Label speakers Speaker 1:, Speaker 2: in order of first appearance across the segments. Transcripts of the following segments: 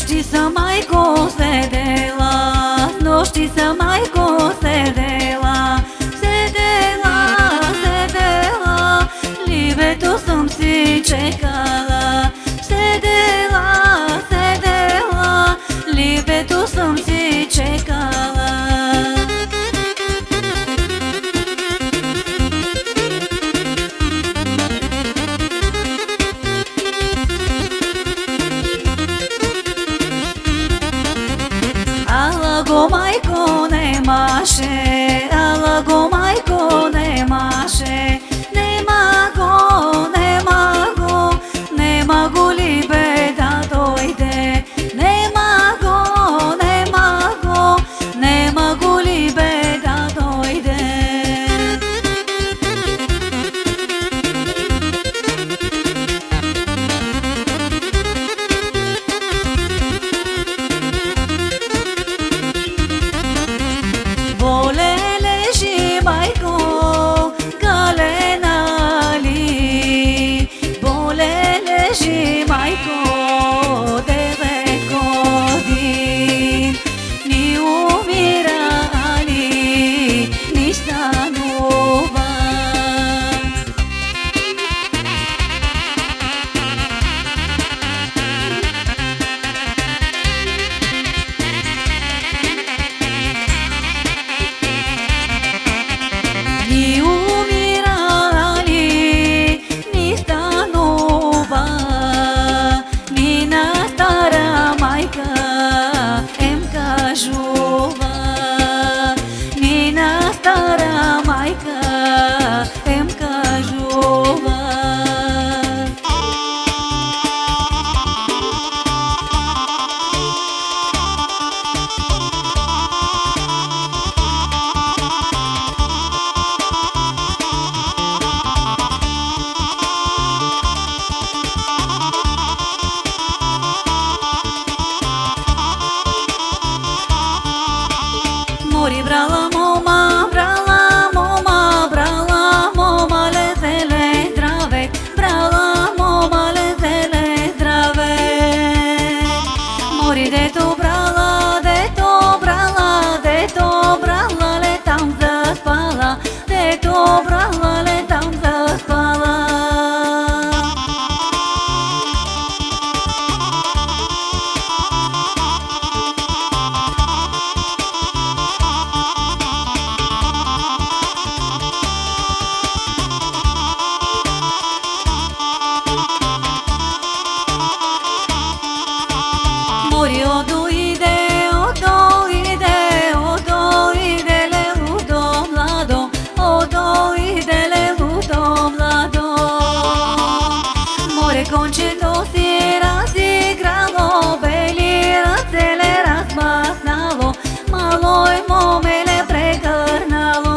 Speaker 1: Нощи са майко седела, нощи са майко седела, седела, седела, либето съм си чекала. Седела, седела, либето съм си чекала. Ала го майко немаше, ала го майко немаше, нема го либе да дойде, нема го либе да дойде. Боле лежи майко, галена ли, боле лежи майко, 9 годин, ни умира ли, ни станува. Ни умира ли, ни станува, ни на стара майка ем кажува, ни на стара майка ем кажува. Мори брала мома, брала мома, брала мома летеле здраве, брала мома летеле здраве. Мори дето брала, дето брала, дето брала ле там заспала, дето брала ле там заспала. Мори одойде, одойде, одойде ле лудо младо, одойде ле лудо младо. Море кончето си разиграло, бели ръце ле размахнало, малой моме ле прегърнало.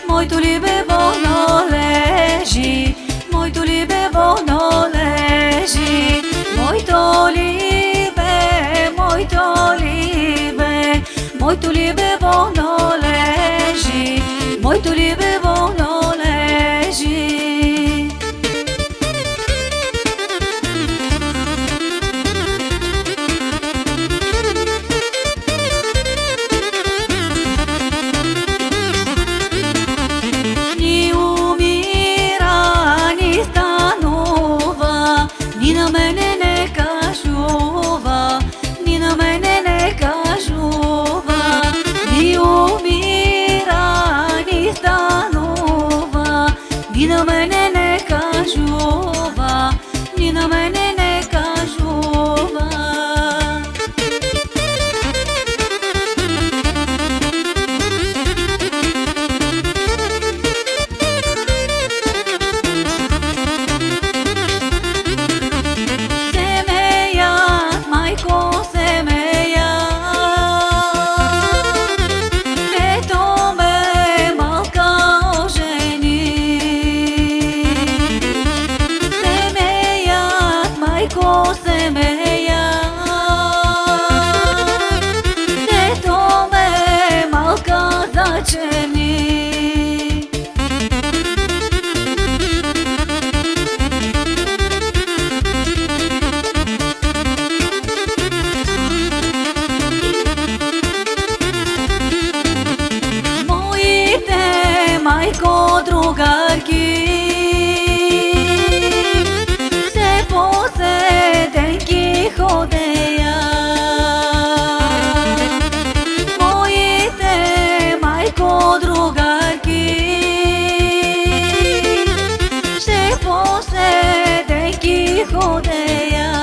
Speaker 1: Моето либе болно лежи, моето либе болно лежи, моето либе, моето либе, моето либе болно лежи, моето либе болно лежи. Ни умира, ни станува, ни на мене не кажува, ни на мене не кажува. Ни умира, ни станува, черни. Моите майко другарки се по седенки ходея. Моите майко другарки се по седенки ходея.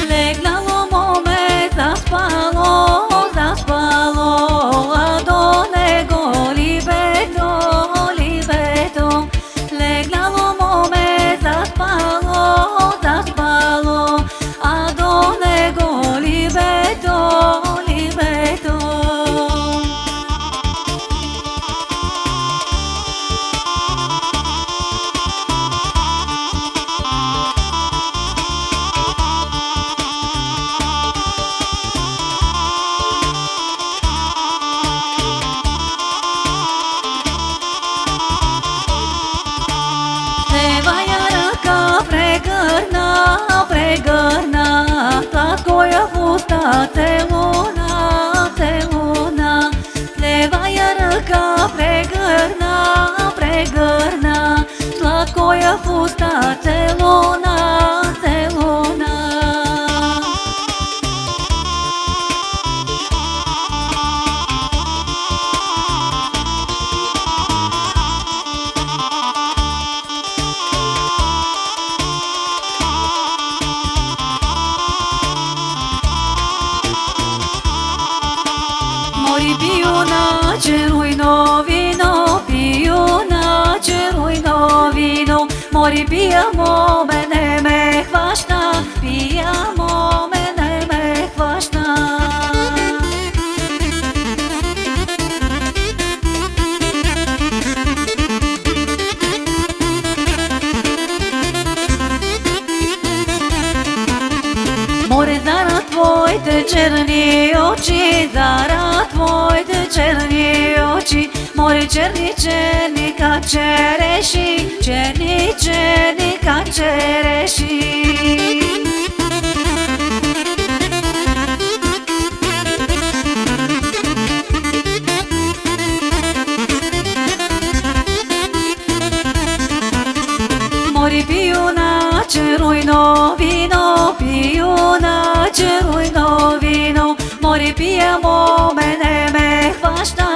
Speaker 1: Легнало моме, заспало, заспало, а до него либето, либето. Легнало моме, заспало, заспало, а до него либето, либето. Левая ръка прегърна, прегърна, сладкоя в уста целуна, целуна. Левая ръка прегърна, прегърна, сладкоя в уста целуна, целуна. Mori piuna ceruino vino, piuna ceruino vino. Mori pijamo, mene me hvašta, pijamo, mene me hvašta. Море зарад твоите черни очи, зарад твоите черни очи. Море черни, черни как череши, черни, черни как череши. Море пиюна черуйно вино, пиюна черуйно вино. Море пиемо, мене ме хваща,